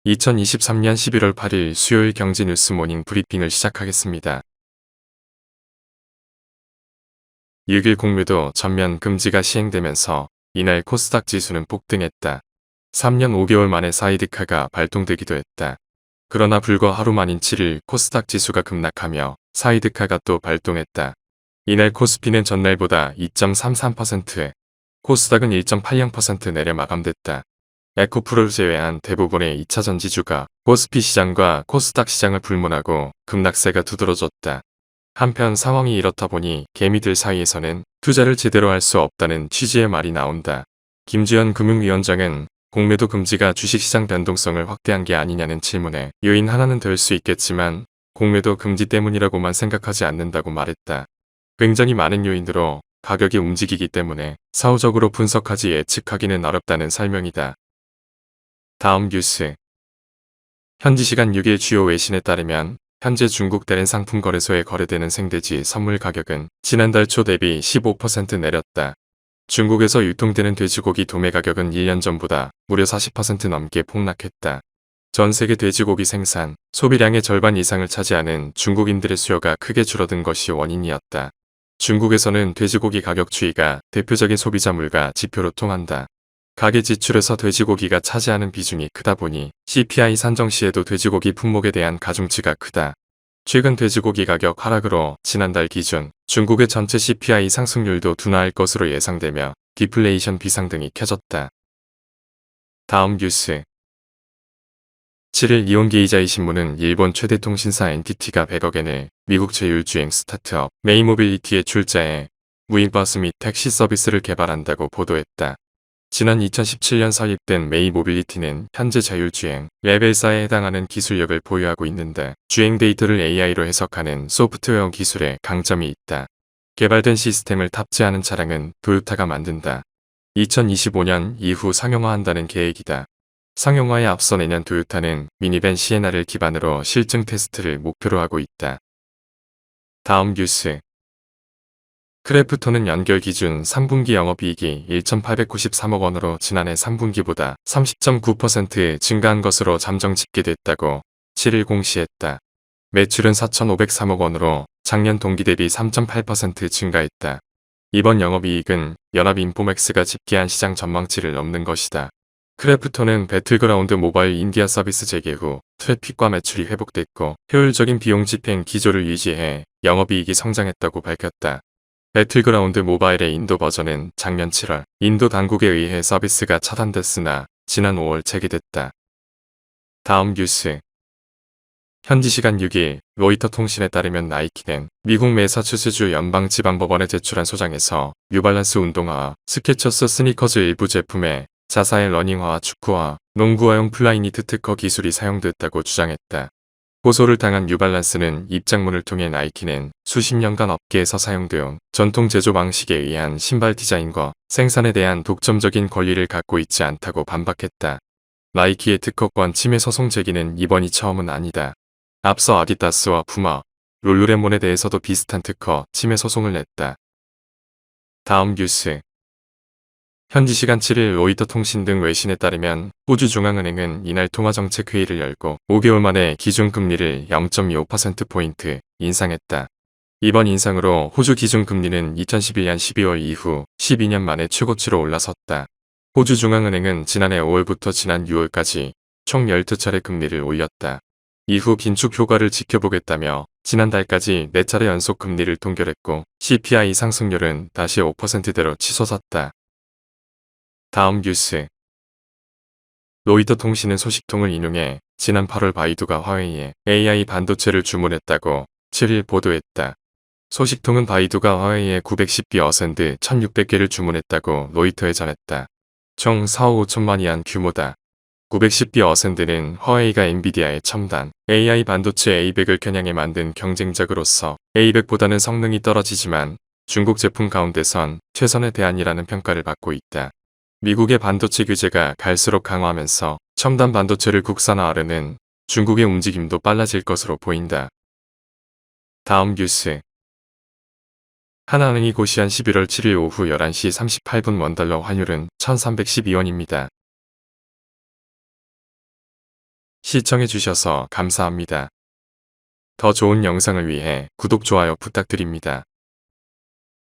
2023년 11월 8일 수요일 경제뉴스 모닝 브리핑을 시작하겠습니다. 6일 공매도 전면 금지가 시행되면서 이날 코스닥 지수는 폭등했다. 3년 5개월 만에 사이드카가 발동되기도 했다. 그러나 불과 하루 만인 7일 코스닥 지수가 급락하며 사이드카가 또 발동했다. 이날 코스피는 전날보다 2.33%, 코스닥은 1.80% 내려 마감됐다. 에코프로를 제외한 대부분의 2차 전지주가 코스피 시장과 코스닥 시장을 불문하고 급락세가 두드러졌다. 한편 상황이 이렇다 보니 개미들 사이에서는 투자를 제대로 할 수 없다는 취지의 말이 나온다. 김주현 금융위원장은 공매도 금지가 주식시장 변동성을 확대한 게 아니냐는 질문에 요인 하나는 될 수 있겠지만 공매도 금지 때문이라고만 생각하지 않는다고 말했다. 굉장히 많은 요인으로 가격이 움직이기 때문에 사후적으로 분석하지 예측하기는 어렵다는 설명이다. 다음 뉴스. 현지 시간 6일 주요 외신에 따르면 현재 중국 대連상품 거래소에 거래되는 생돼지 선물 가격은 지난달 초 대비 15% 내렸다. 중국에서 유통되는 돼지고기 도매 가격은 1년 전보다 무려 40% 넘게 폭락했다. 전 세계 돼지고기 생산, 소비량의 절반 이상을 차지하는 중국인들의 수요가 크게 줄어든 것이 원인이었다. 중국에서는 돼지고기 가격 추이가 대표적인 소비자 물가 지표로 통한다. 가계 지출에서 돼지고기가 차지하는 비중이 크다 보니 CPI 산정 시에도 돼지고기 품목에 대한 가중치가 크다. 최근 돼지고기 가격 하락으로 지난달 기준 중국의 전체 CPI 상승률도 둔화할 것으로 예상되며 디플레이션 비상등이 켜졌다. 다음 뉴스. 7일 이온게이자이 신문은 일본 최대 통신사 NTT가 100억엔을 미국 제휴주행 스타트업 메이모빌리티에 출자해 무인버스 및 택시 서비스를 개발한다고 보도했다. 지난 2017년 설립된 메이모빌리티는 현재 자율주행 레벨 4에 해당하는 기술력을 보유하고 있는데 주행 데이터를 AI로 해석하는 소프트웨어 기술에 강점이 있다. 개발된 시스템을 탑재하는 차량은 토요타가 만든다. 2025년 이후 상용화한다는 계획이다. 상용화에 앞서 내년 토요타는 미니밴 시에나를 기반으로 실증 테스트를 목표로 하고 있다. 다음 뉴스. 크래프톤은 연결 기준 3분기 영업이익이 1,893억 원으로 지난해 3분기보다 30.9% 증가한 것으로 잠정 집계됐다고 7일 공시했다. 매출은 4,503억 원으로 작년 동기 대비 3.8% 증가했다. 이번 영업이익은 연합인포맥스가 집계한 시장 전망치를 넘는 것이다. 크래프톤은 배틀그라운드 모바일 인디아 서비스 재개 후 트래픽과 매출이 회복됐고 효율적인 비용 집행 기조를 유지해 영업이익이 성장했다고 밝혔다. 배틀그라운드 모바일의 인도 버전은 작년 7월 인도 당국에 의해 서비스가 차단됐으나 지난 5월 재개됐다. 다음 뉴스. 현지 시간 6일 로이터 통신에 따르면 나이키는 미국 매사추세주 연방지방법원에 제출한 소장에서 뉴발란스 운동화와 스케쳐스 스니커즈 일부 제품에 자사의 러닝화와 축구화, 농구화용 플라이니트 특허 기술이 사용됐다고 주장했다. 고소를 당한 뉴발란스는 입장문을 통해 나이키는 수십 년간 업계에서 사용되어 전통 제조 방식에 의한 신발 디자인과 생산에 대한 독점적인 권리를 갖고 있지 않다고 반박했다. 나이키의 특허권 침해 소송 제기는 이번이 처음은 아니다. 앞서 아디다스와 푸마, 룰루레몬에 대해서도 비슷한 특허 침해 소송을 냈다. 다음 뉴스. 현지 시간 7일 로이터 통신 등 외신에 따르면 호주 중앙은행은 이날 통화정책회의를 열고 5개월 만에 기준금리를 0.25%포인트 인상했다. 이번 인상으로 호주 기준금리는 2011년 12월 이후 12년 만에 최고치로 올라섰다. 호주 중앙은행은 지난해 5월부터 지난 6월까지 총 12차례 금리를 올렸다. 이후 긴축 효과를 지켜보겠다며 지난달까지 4차례 연속 금리를 동결했고 CPI 상승률은 다시 5%대로 치솟았다. 다음 뉴스. 로이터 통신은 소식통을 인용해 지난 8월 바이두가 화웨이에 AI 반도체를 주문했다고 7일 보도했다. 소식통은 바이두가 화웨이에 910기 어센드 1600개를 주문했다고 로이터에 전했다. 총 4억 5천만 위안 규모다. 910기 어센드는 화웨이가 엔비디아의 첨단 AI 반도체 A100을 겨냥해 만든 경쟁작으로서 A100보다는 성능이 떨어지지만 중국 제품 가운데선 최선의 대안이라는 평가를 받고 있다. 미국의 반도체 규제가 갈수록 강화하면서 첨단 반도체를 국산화하려는 중국의 움직임도 빨라질 것으로 보인다. 다음 뉴스. 하나은행이 고시한 11월 7일 오후 11시 38분 원달러 환율은 1312원입니다. 시청해주셔서 감사합니다. 더 좋은 영상을 위해 구독, 좋아요 부탁드립니다.